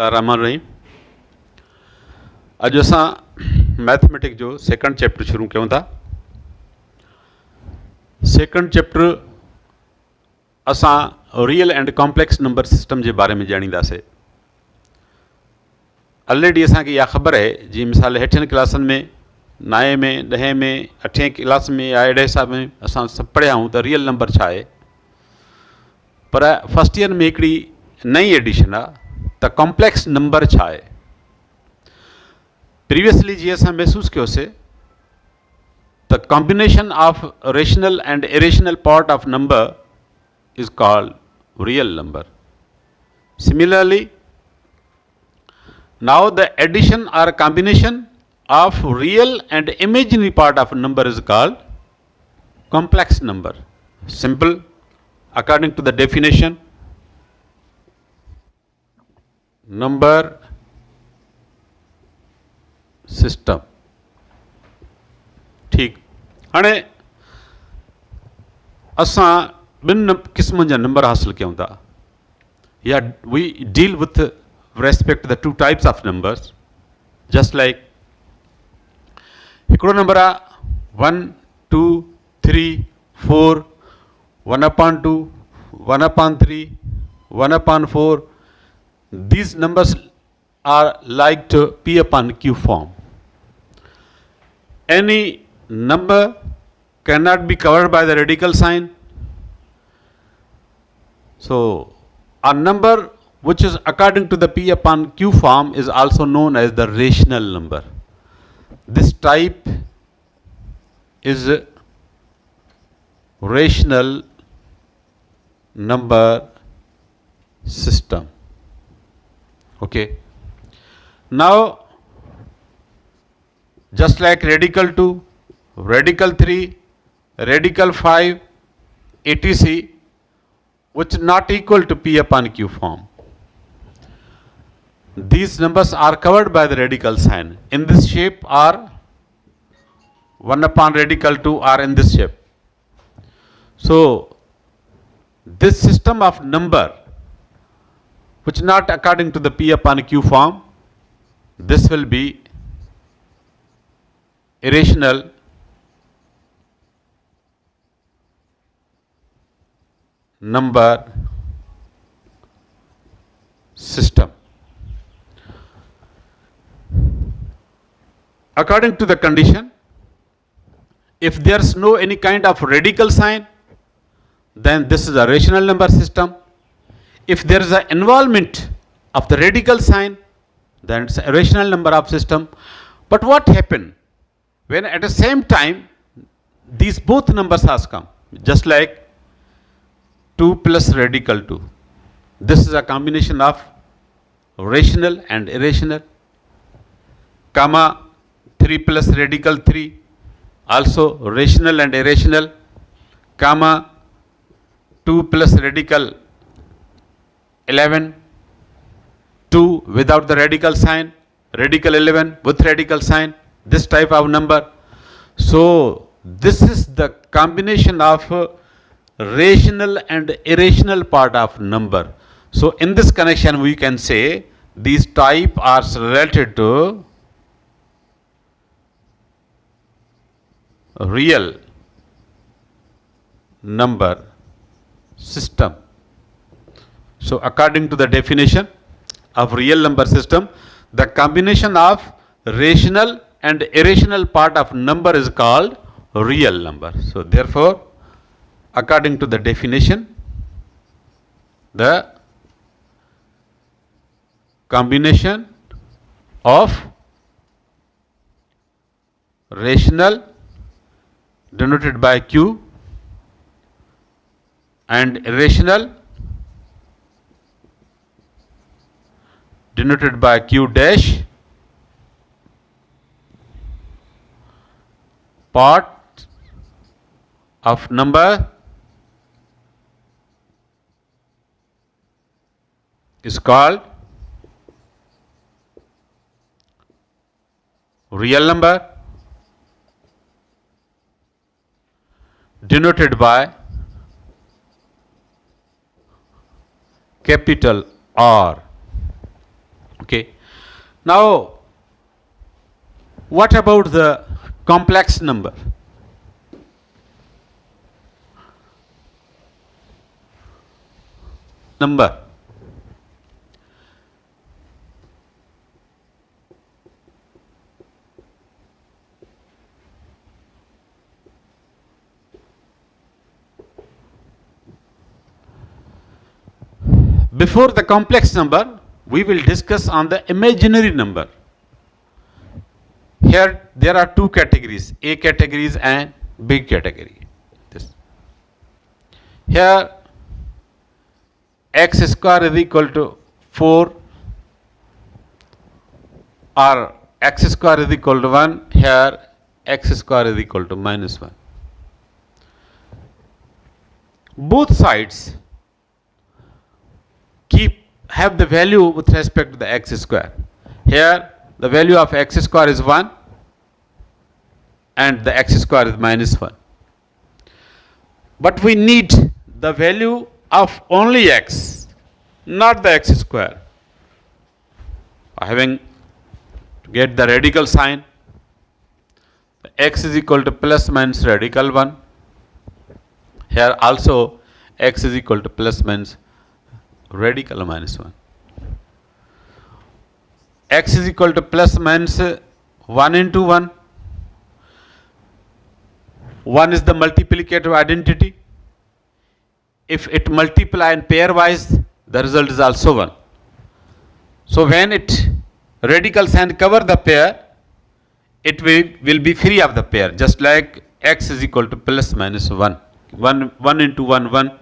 रहमान रहीम। अॼु असां मैथमेटिक्स जो सेकंड चैप्टर शुरू कयूं था। सेकंड चैप्टर असां real and complex number system जे बारे में ॼाणींदासीं। ऑलरेडी असांखे इहा ख़बर आहे, जीअं मिसाल हेठियुनि क्लासनि में 9 में 10 में 8 क्लास में या अहिड़े हिसाब में असां सभु पढ़िया आहियूं त रियल नंबर छा आहे। पर फस्ट ईयर में हिकिड़ी नई एडिशन आहे त कॉम्प्लेक्स नंबर छा आहे। प्रीवियसली जीअं असां महसूसु कयोसीं त combination of rational and irrational part of number is called real number. Similarly, now the addition or combination of real and imaginary part of a number is called complex number. Simple, according to the definition, number system. ठीक हाणे असां ॿिनि क़िस्मनि जा number हासिल कयूं था, या we deal with respect the two types of numbers. Just like हिकिड़ो नंबर आहे 1 2 3 4 1/2 1/3 1/4। these numbers are like to P upon Q form. Any number cannot be covered by the radical sign. So a number which is according to the P upon Q form is also known as the rational number. This type is a rational number system. Okay. Now just like radical 2, radical 3, radical 5, etc., which are not equal to P upon Q form, these numbers are covered by the radical sign. In this shape are 1 upon radical 2 are in this shape. So this system of number which not according to the P upon Q form, this will be irrational number system. According to the condition, if there is no any kind of radical sign, then this is a rational number system. If there is an involvement of the radical sign, then it's a rational number of system. But what happened when at the same time these both numbers has come, just like 2 plus radical 2. This is a combination of rational and irrational, comma 3 plus radical 3, also rational and irrational, comma 2 plus radical 11, 2 without the radical sign, radical 11 with radical sign, this type of number. So this is the combination of rational and irrational part of number. So in this connection we can say these type are related to real number system. So according to the definition of real number system, the combination of rational and irrational part of number is called real number. So therefore, according to the definition, the combination of rational denoted by Q and irrational denoted by Q dash part of number is called real number denoted by capital R. Okay. Now, what about the complex number? Number. Before the complex number, we will discuss on the imaginary number. Here there are two categories, A categories and B category. This. Here x square is equal to 4 or x square is equal to 1. Here x square is equal to minus 1. Both sides have the value with respect to the x square. Here the value of x square is 1 and the x square is minus 1. But we need the value of only x, not the x square. Having to get the radical sign, the x is equal to plus minus radical 1. Here also x is equal to plus minus radical minus 1. X is equal to plus minus 1 into 1. 1 is the multiplicative identity. If it multiply in pairwise, the result is also 1. So when it radical sign cover the pair, it will be free of the pair, just like x is equal to plus minus 1. 1 into 1, 1.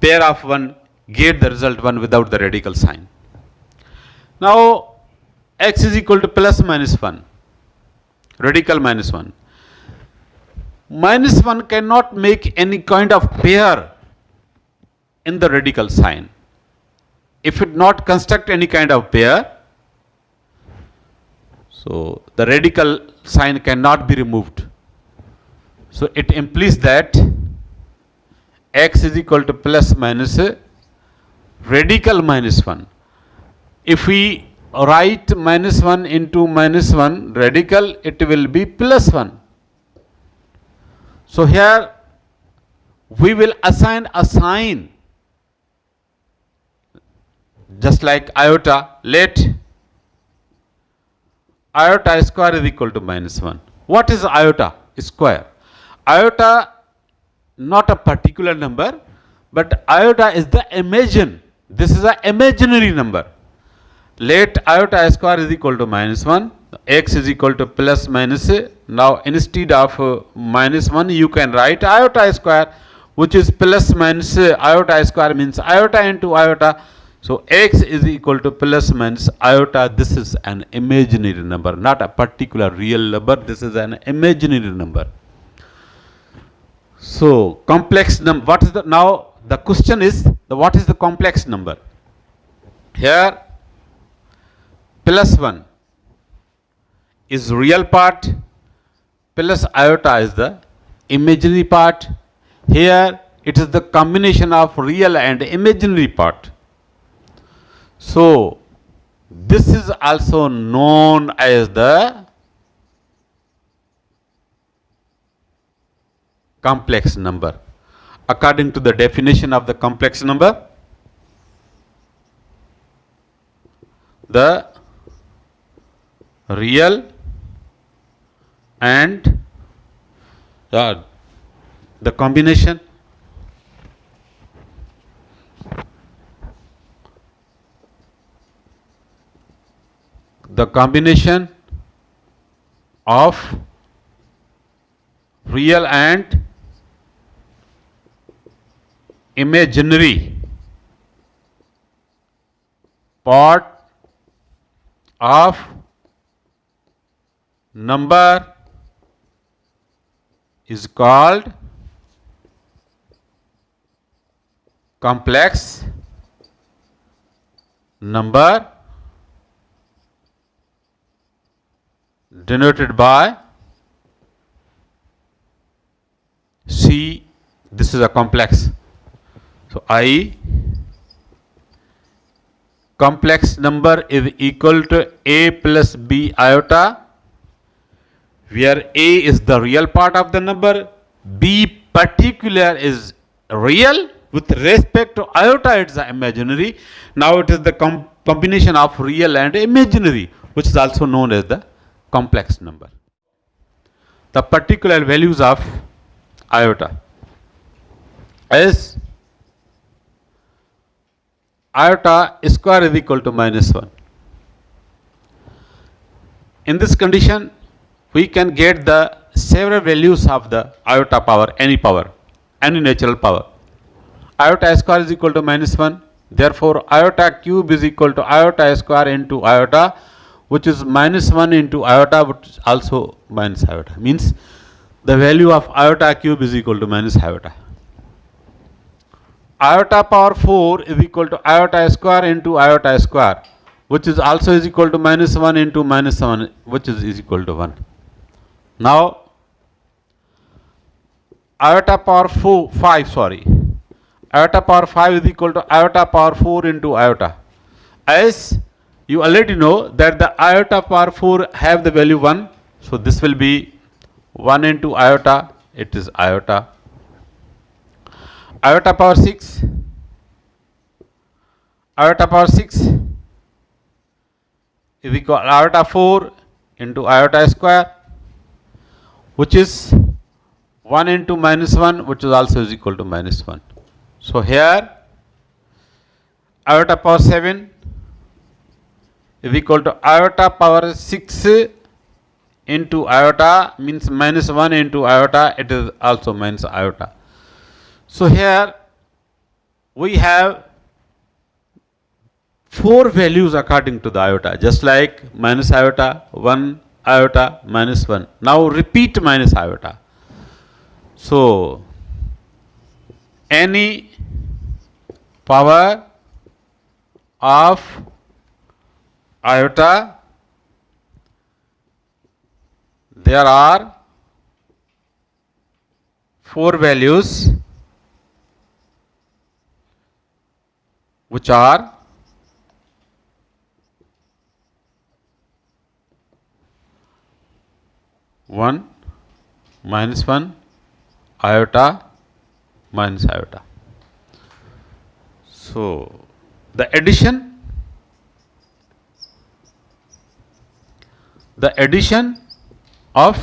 Pair of 1 get the result 1 without the radical sign. Now x is equal to plus minus 1, radical minus 1. Minus 1 cannot make any kind of pair in the radical sign. If it not construct any kind of pair, so the radical sign cannot be removed. So it implies that x is equal to plus minus radical minus 1. If we write minus 1 into minus 1 radical, it will be plus 1. So here we will assign a sign just like iota. Let iota square is equal to minus 1. What is iota square? Iota not a particular number, but iota is the imagine. This is an imaginary number. Let iota square is equal to minus 1, x is equal to plus minus. Now instead of minus 1, you can write iota square, which is plus minus iota square means iota into iota. So x is equal to plus minus iota. This is an imaginary number, not a particular real number. This is an imaginary number. So complex number. What is the now? The question is what is the complex number? Here plus 1 is real part, plus iota is the imaginary part. Here it is the combination of real and imaginary part. So this is also known as the complex number. According to the definition of the complex number, the real and the combination of real and imaginary part of number is called complex number, denoted by C. This is a complex. So I complex number is equal to a plus b iota, where a is the real part of the number, b particular is real, with respect to iota it's imaginary. Now it is the combination of real and imaginary, which is also known as the complex number. The particular values of iota is iota square is equal to -1. In this condition, we can get the several values of the iota power, any natural power. Iota square is equal to -1. Therefore, iota cube is equal to iota square into iota, which is -1 into iota, which is also minus iota. Means the value of iota cube is equal to minus iota. Iota power 4 is equal to iota square into iota square, which is also is equal to -1 into -1, which is equal to 1. Now, iota power 5, iota power 5 is equal to iota power 4 into iota. As you already know that the iota power 4 have the value 1, so this will be 1 into iota, it is iota. Iota power 6, iota power 6 is equal to iota 4 into iota square, which is 1 into -1, which is also is equal to -1. So here iota power 7 is equal to iota power 6 into iota, means -1 into iota, it is also minus iota. So here we have 4 values according to the iota, just like minus iota, 1 iota, -1. Now repeat minus iota. So any power of iota, there are 4 values which are 1, -1, iota, minus iota. So the addition of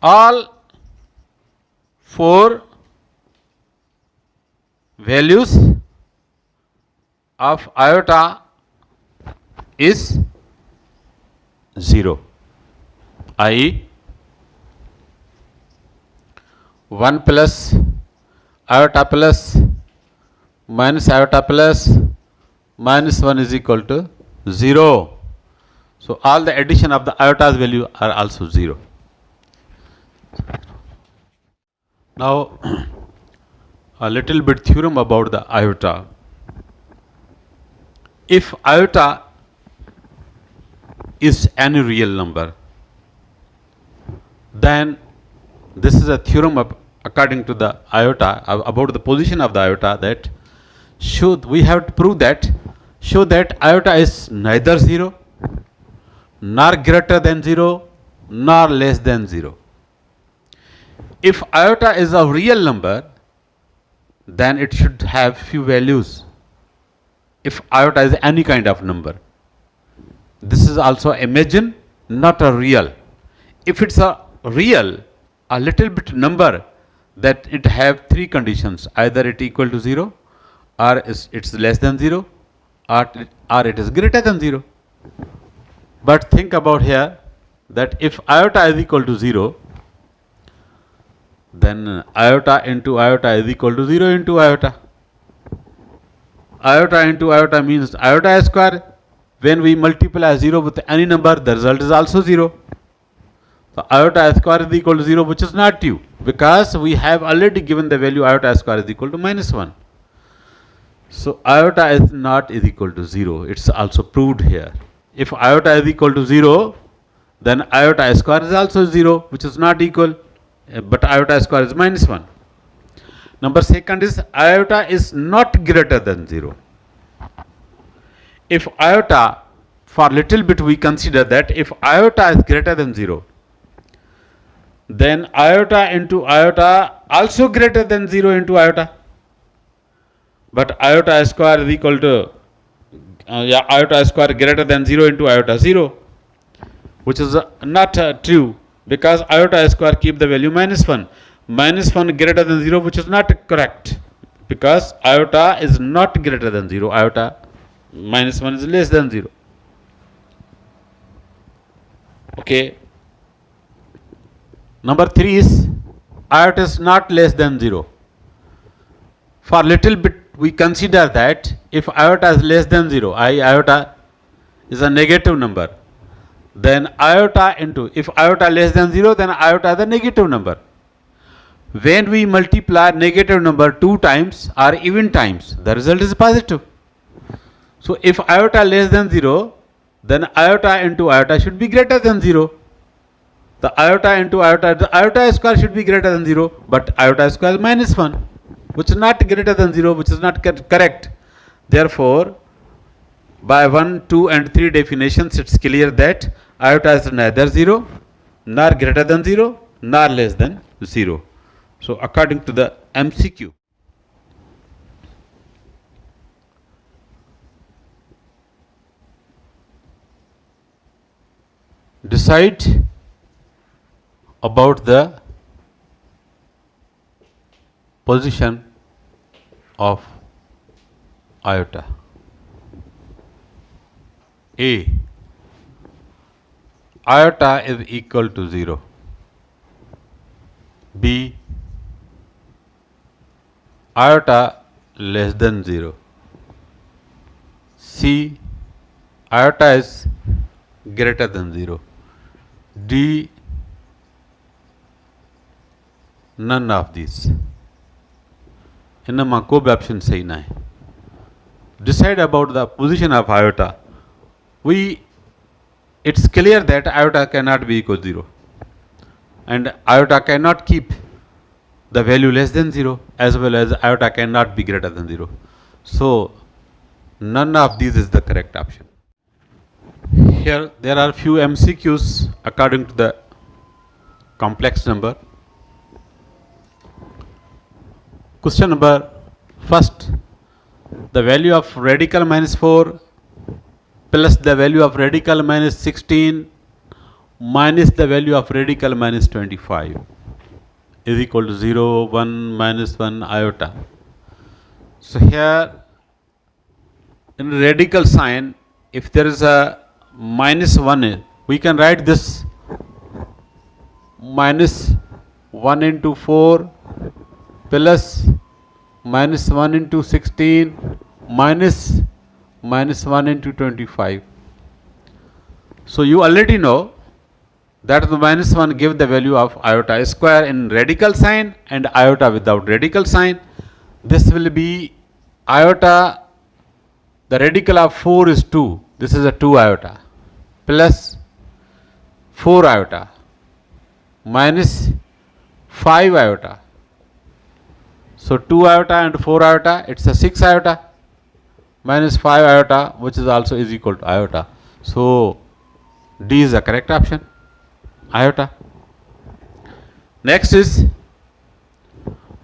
all 4 values of iota is 0, i.e. 1 plus iota plus minus iota plus -1 is equal to 0. So all the addition of the iota's value are also 0. Now a little bit theorem about the iota. If iota is any real number, then this is a theorem according to the iota about the position of the iota, that we have to prove that, show that iota is neither 0 nor greater than 0 nor less than 0. If iota is a real number, then it should have few values. If iota is any kind of number, this is also imagine, not a real. If it's a real, a little bit number, that it have 3 conditions: either it equal to 0, or it's less than 0, or it is greater than 0. But think about here that if iota is equal to 0, then iota into iota is equal to 0 into iota. Iota into iota means iota square. When we multiply 0 with any number, the result is also 0. So iota square is equal to 0, which is not true, because we have already given the value iota square is equal to -1. So iota is not is equal to 0. It's also proved here. If iota is equal to 0, then iota square is also 0, which is not equal, but iota square is -1. Number second is iota is not greater than 0. if iota, for little bit we consider that if iota is greater than 0, then iota into iota also greater than 0 into iota. But iota square is equal to iota square greater than 0 into iota 0, which is not true, because iota square keep the value -1. -1 greater than 0, which is not correct, because iota is not greater than 0. Iota -1 is less than 0. Okay. Number 3 is iota is not less than 0. For little bit we consider that if iota is less than 0, iota is a negative number, then iota into, if iota less than 0, then iota is a negative number. When we multiply negative number 2 times or even times, the result is positive. So if iota less than 0, then iota into iota should be greater than 0. The iota into iota, the iota square should be greater than 0, but iota square is -1, which is not greater than 0, which is not correct. Therefore, by 1, 2 and 3 definitions, it's clear that iota is neither 0, nor greater than 0, nor less than 0. So according to the MCQ, decide about the position of iota. A, iota is equal to 0. B, iota less than 0. C, iota is greater than 0. D, none of these. इनमें कोई भी option सही ना है. Decide about the position of iota. It's clear that iota cannot be equal to 0, and iota cannot keep the value less than 0, as well as iota cannot be greater than 0. So none of these is the correct option. Here there are few MCQs according to the complex number. Question number first, the value of radical -4 plus the value of radical -16 minus the value of radical -25 is equal to 0, 1, -1 iota. So here in radical sign, if there is a -1, we can write this -1 into 4 plus -1 into 16 minus -1 into 25. So you already know that the -1 give the value of iota square in radical sign and iota without radical sign. This will be iota, the radical of 4 is 2. This is a 2 iota plus 4 iota minus 5 iota. So 2 iota and 4 iota, it's a 6 iota minus 5 iota, which is also is equal to iota. So D is the correct option, iota. Next is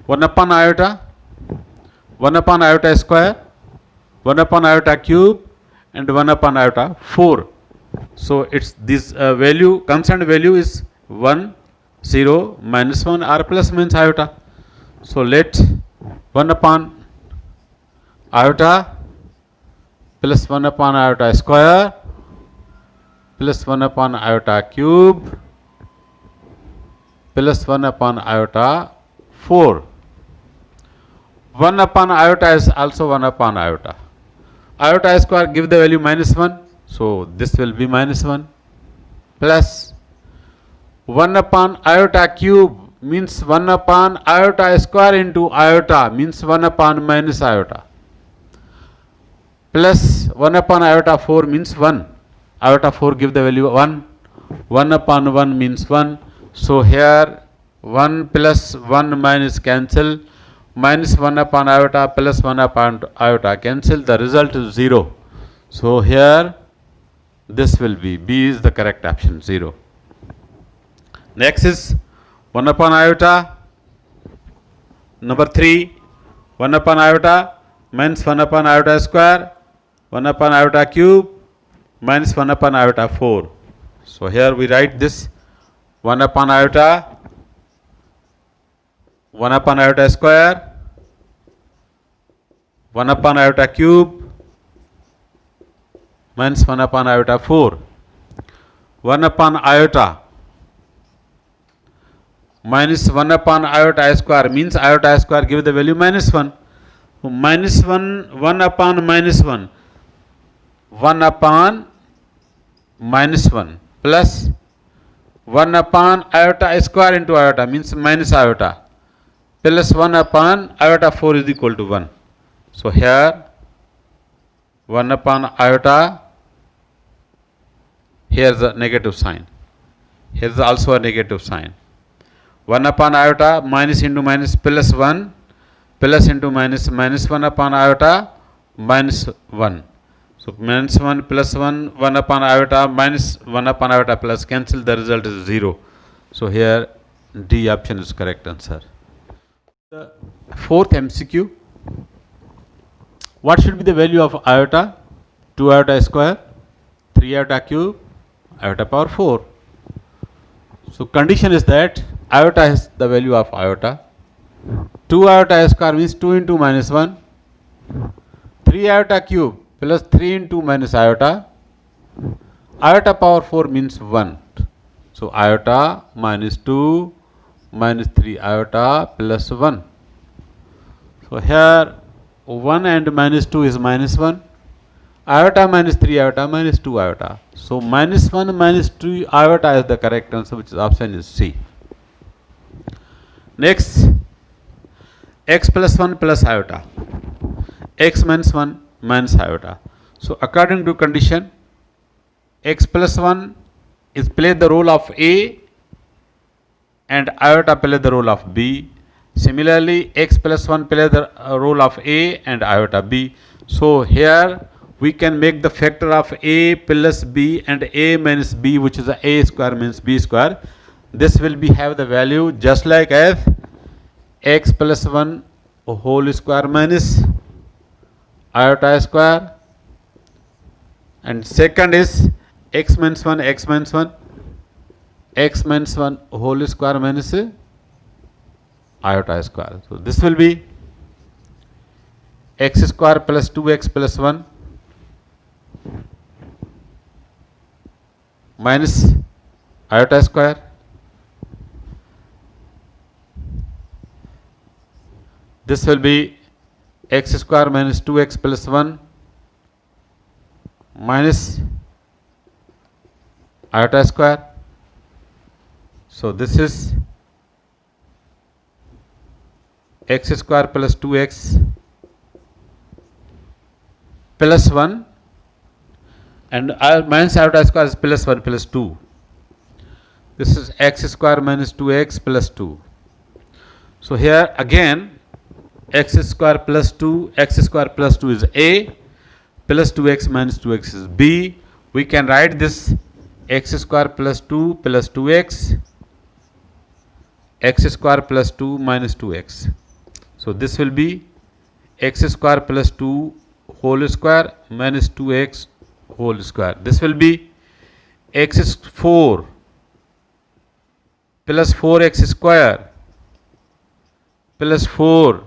1 upon iota, 1 upon iota square, 1 upon iota cube, and 1 upon iota 4. So it's this value, constant value is 1, 0, -1 or plus means iota. So let 1 upon iota plus 1 upon iota square plus 1 upon iota cube plus 1 upon iota 4. 1 upon iota is also 1 upon iota. Iota square give the value -1, so this will be -1 plus 1 upon iota cube means 1 upon iota square into iota means 1 upon minus iota plus 1 upon iota 4 means 1. Iota 4 give the value 1. 1 upon 1 means 1. So here 1 plus 1 minus cancel, minus 1 upon iota plus 1 upon iota cancel. The result is 0. So here this will be B is the correct option, 0. Next is 1 upon iota. Number 3, 1 upon iota minus 1 upon iota square, 1 upon iota cube minus 1 upon iota 4. So here we write this 1 upon iota, 1 upon iota square, 1 upon iota cube minus 1 upon iota 4. 1 upon iota minus 1 upon iota square means iota square give the value minus 1. So minus 1, 1 upon minus 1, 1 upon minus 1 plus 1 upon iota square into iota means minus iota plus 1 upon iota 4 is equal to 1. So here 1 upon iota, here is a negative sign, here is also a negative sign. 1 upon iota minus into minus plus 1 plus into minus minus 1 upon iota minus 1. So minus 1 plus 1, 1 upon iota minus 1 upon iota plus cancel, the result is 0. So here D option is correct answer. The fourth MCQ. What should be the value of iota? 2 iota square, 3 iota cube, iota power 4. So condition is that iota has the value of iota. 2 iota square means 2 into minus 1. 3 iota cube plus 3 into minus iota. Iota power 4 means 1. So iota minus 2 minus 3 iota plus 1. So here 1 and minus 2 is minus 1. Iota minus 3 iota minus 2 iota. So minus 1 minus 2 iota is the correct answer, which is option is C. Next, x plus 1 plus iota. X minus 1 minus iota. So according to condition, x plus 1 is play the role of A and iota play the role of B. Similarly, x plus 1 play the role of A and iota B. So here we can make the factor of A plus B and A minus B, which is A square minus B square. This will be have the value just like as x plus 1 whole square minus iota square, and second is x minus 1 x minus 1 x minus 1 whole square minus iota square. So this will be x square plus 2x plus 1 minus iota square this will be x square minus 2x plus 1 minus iota square. So this is x square plus 2x plus 1 and minus iota square is plus 1 plus 2. This is x square minus 2x plus 2. So here again x square plus 2, x square plus 2 is A, plus 2x minus 2x is B. We can write this x square plus 2 plus 2x, x square plus 2 minus 2x. So this will be x square plus 2 whole square minus 2x whole square. This will be x 4 plus 4x square plus 4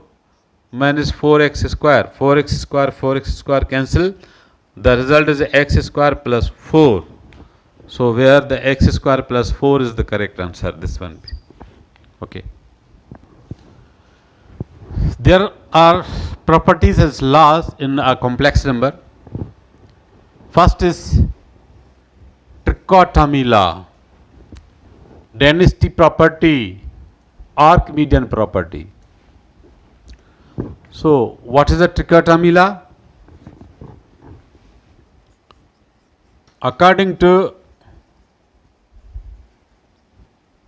minus 4x square. 4x square cancel. The result is x square plus 4. So where the x square plus 4 is the correct answer, this one. Okay. There are properties as laws in a complex number. First is trichotomy law, density property, Archimedean property. So what is the trichotomy law? According to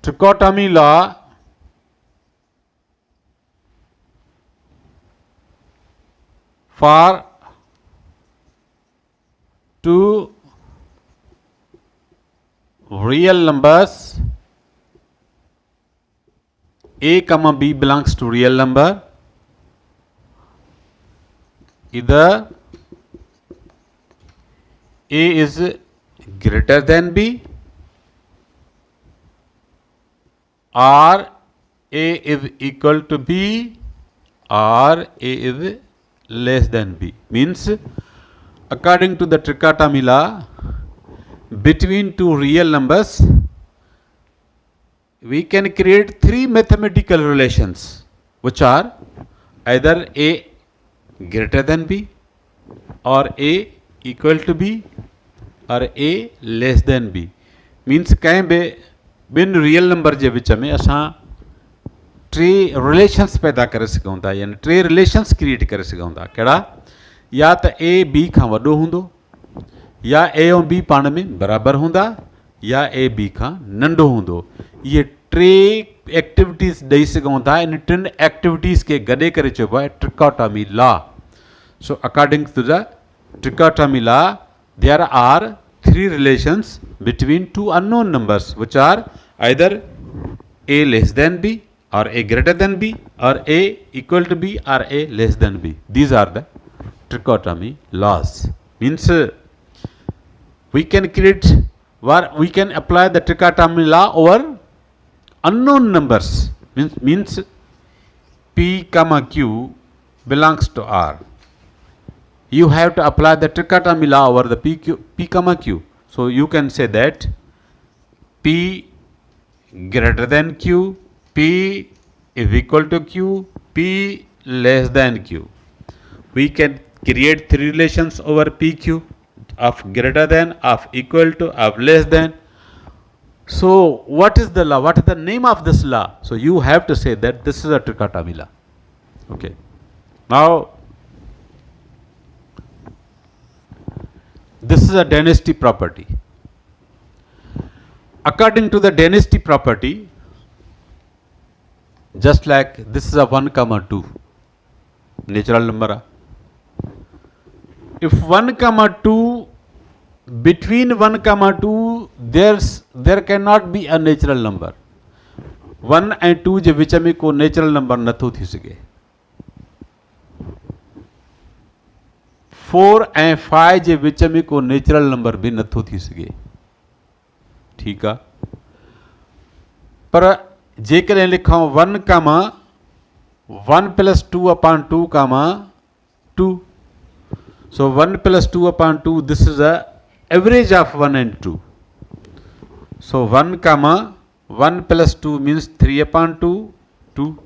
trichotomy law, for two real numbers a comma b belongs to real number, either a is greater than b or a is equal to b or a is less than b. Means according to the trichotomy law, between two real numbers we can create three mathematical relations which are either a greater than b or a equal to b or a less than b. Means कंहिं बि ॿिनि real number जे विच में असां टे relations पैदा करे सघूं था, यानी टे रिलेशन्स क्रिएट करे सघूं था. कहिड़ा? या त ए बी खां वॾो हूंदो, या ए ऐं बी पाण में बराबरि हूंदा, या ए बी खां नंढो हूंदो. इहे टे एक्टिविटीज़ ॾेई सघूं था. इन टिनि एक्टिविटीज़ खे गॾे करे चइबो आहे trichotomy law. So according to the trichotomy law, there are three relations between two unknown numbers which are either a less than b or a greater than b or a equal to b or a less than b. These are the trichotomy laws. Means we can create, we can apply the trichotomy law over unknown numbers. Means p comma q belongs to r. You have to apply the trichotomy law over the p comma q. So you can say that p greater than q, p is equal to q, p less than q. We can create three relations over pq of greater than, of equal to, of less than. So what is the law? What is the name of this law? So you have to say that this is a trichotomy law. Okay. Now this is a dynasty property. According to the dynasty property, just like this is a 1 comma 2 natural number. If 1 comma 2, between 1 comma 2 there cannot be a natural number. 1 and 2 जे विच में को natural number नथो थी सघे. 4 ऐं 5 जे विच में को natural number भी नथो थी सघे. ठीकु आहे. पर जेकॾहिं लिखूं 1 कामा 1 plus 2 upon 2 comma 2. So 1 plus 2 upon 2, this is a average of 1 and 2. So 1 comma 1 plus 2 means 3 upon 2, 2.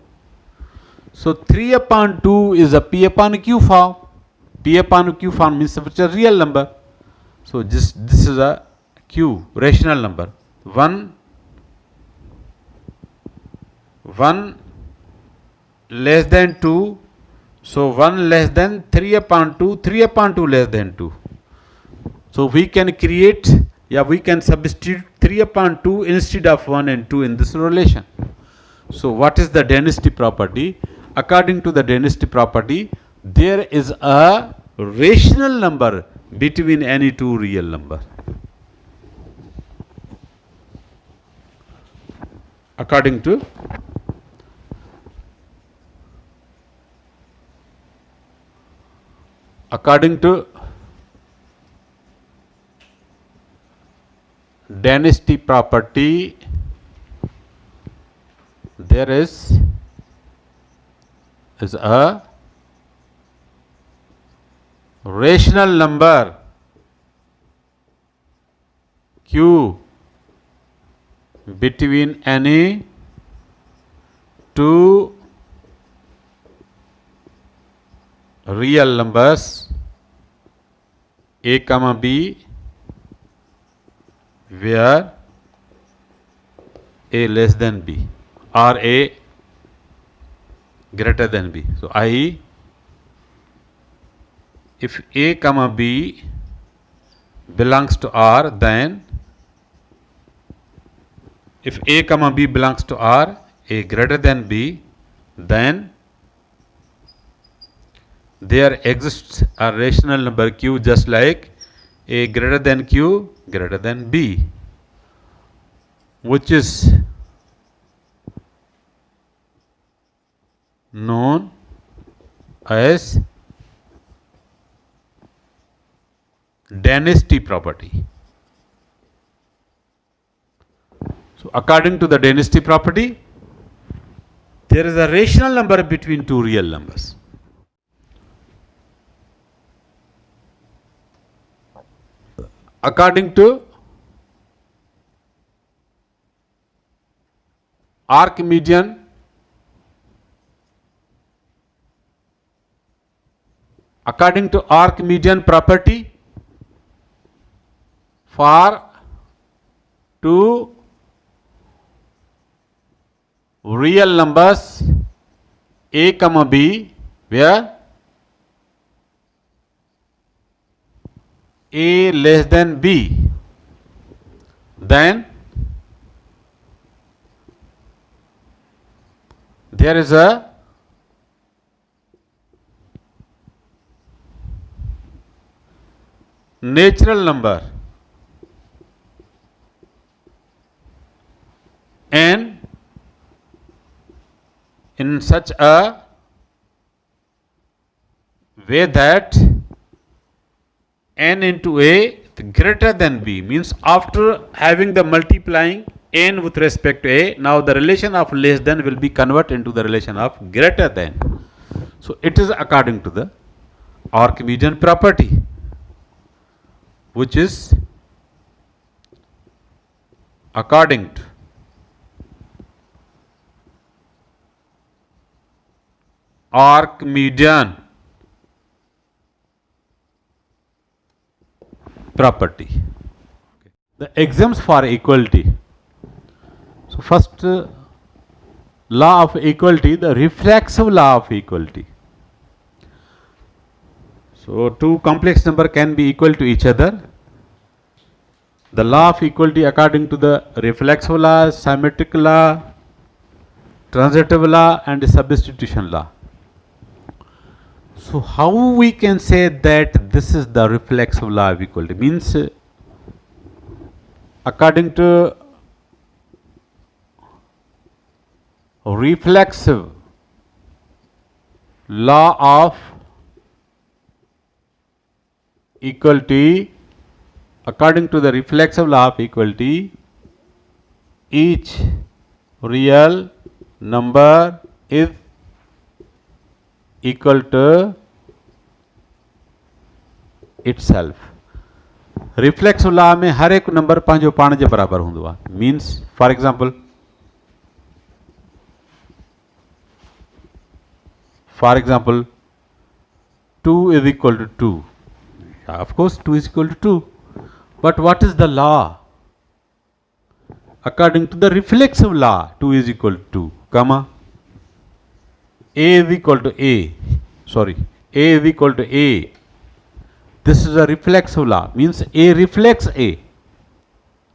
So 3 upon 2 is a p upon q form. P upon q form means it's a real number. So this is a q, rational number. 1 less than 2. So 1 less than 3 upon 2, 3 upon 2 less than 2. So we can create, we can substitute 3 upon 2 instead of 1 and 2 in this relation. So what is the dynasty property? According to the dynasty property, there is a rational number between any two real numbers. According to dynasty property, there is a rational number q between any two real numbers a comma b, where a less than b or a greater than b. So i.e., if a comma b belongs to r, then if a comma b belongs to r, a greater than b, then there exists a rational number q, just like A greater than Q greater than B, which is known as density property. So according to the density property, there is a rational number between two real numbers. According to Archimedean property, for two real numbers A comma B, where A less than B, then there is a natural number n in such a way that n into A greater than B, means after having the multiplying n with respect to A, now the relation of less than will be converted into the relation of greater than. So it is according to the Archimedean property, which is according to Archimedean property. The exams for equality. So first law of equality, the reflexive law of equality. So two complex number can be equal to each other. The law of equality according to the reflexive law, symmetric law, transitive law and substitution law. So how we can say that this is the reflexive law of equality? Means according to reflexive law of equality, according to the reflexive law of equality, each real number is equal to itself. Reflexive law में हर एक number पंहिंजो पाण जे बराबर हूंदो आहे. Means for example 2 is equal to 2. Of course 2 is equal to 2, but what is the law? According to the reflexive law, 2 is equal to 2, comma A is equal to A. A is equal to A. This is a reflexive law, means A reflects A.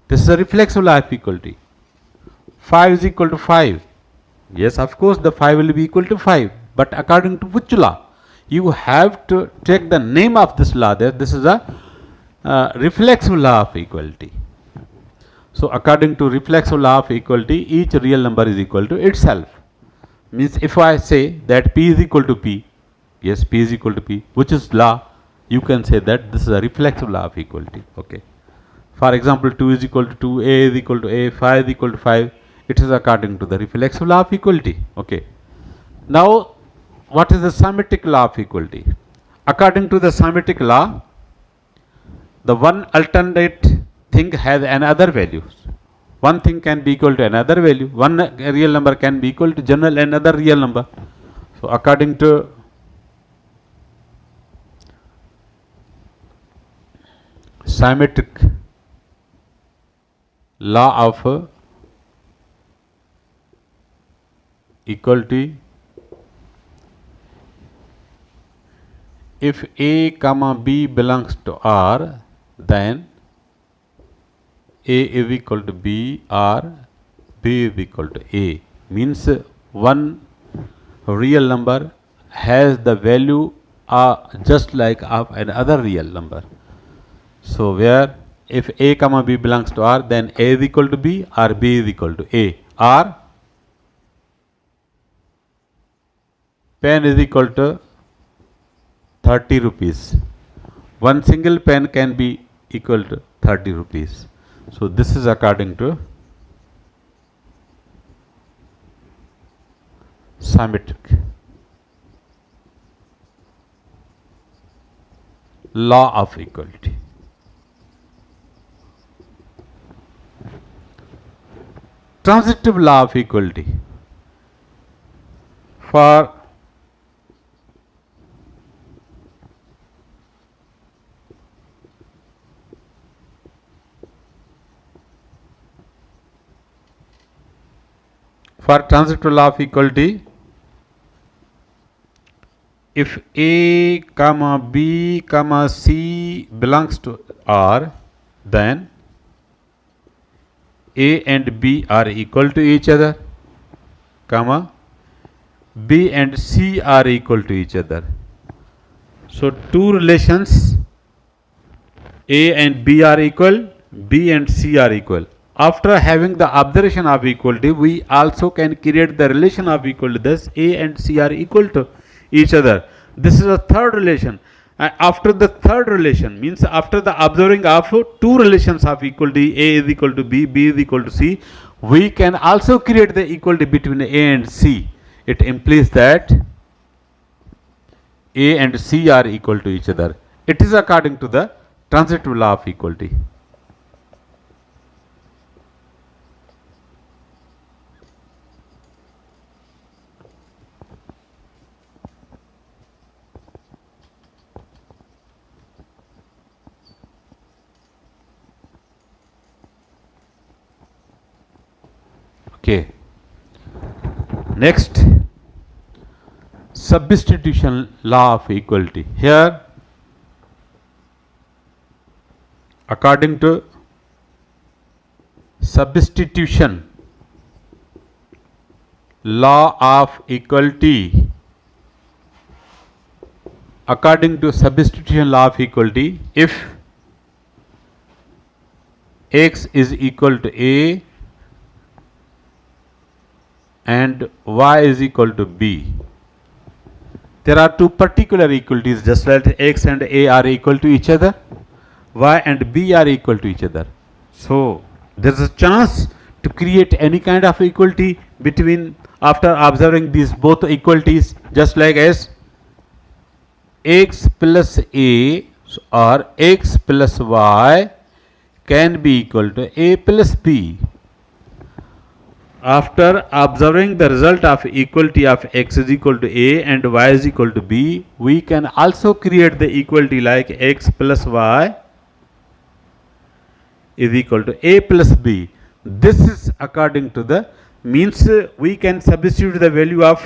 This is a reflexive law of equality. 5 is equal to 5. Yes, of course the 5 will be equal to 5, but according to which law? You have to take the name of this law there. This is a reflexive law of equality. So according to reflexive law of equality, each real number is equal to itself. Means if I say that P is equal to P, yes, P is equal to P, which is law, you can say that this is a reflexive law of equality. Okay. For example, 2 is equal to 2, A is equal to A, 5 is equal to 5. It is according to the reflexive law of equality. Okay. Now, what is the symmetric law of equality? According to the symmetric law, the one alternate thing has another values. One thing can be equal to another value. One real number can be equal to general another real number. So according to symmetric law of equality, if A comma B belongs to R, then A is equal to B or B is equal to A. Means one real number has the value just like of another real number. So where if A comma B belongs to R, then A is equal to B or B is equal to A, or pen is equal to 30 rupees. One single pen can be equal to 30 rupees. So this is according to symmetric law of equality. Transitive law of equality. For transitive law of equality, if A comma B comma C belongs to R, then A and B are equal to each other, comma B and C are equal to each other. So two relations, A and B are equal, B and C are equal. After having the observation of equality, we also can create the relation of equality. Thus, A and C are equal to each other. This is a third relation. After the third relation, means after the observing of two relations of equality, A is equal to B, B is equal to C, we can also create the equality between A and C. It implies that A and C are equal to each other. It is according to the transitive law of equality. Okay. Next, substitution law of equality. Here, according to substitution law of equality, according to substitution law of equality, if x is equal to A and y is equal to B, there are two particular equalities, just like x and A are equal to each other, y and b are equal to each other. So there is a chance to create any kind of equality between, after observing these both equalities, just like as x plus A or x plus y can be equal to A plus B. After observing the result of equality of x is equal to A and y is equal to B, we can also create the equality like x plus y is equal to A plus B. This is according to the, means we can substitute the value of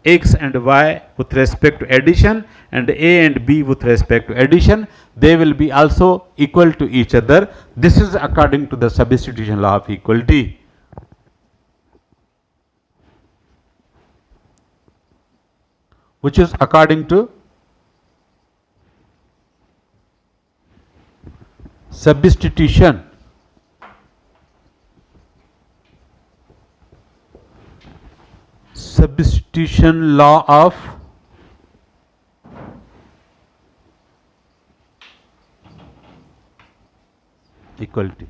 x and y with respect to addition and A and B with respect to addition. They will be also equal to each other. This is according to the substitution law of equality. Which is according to substitution law of equality.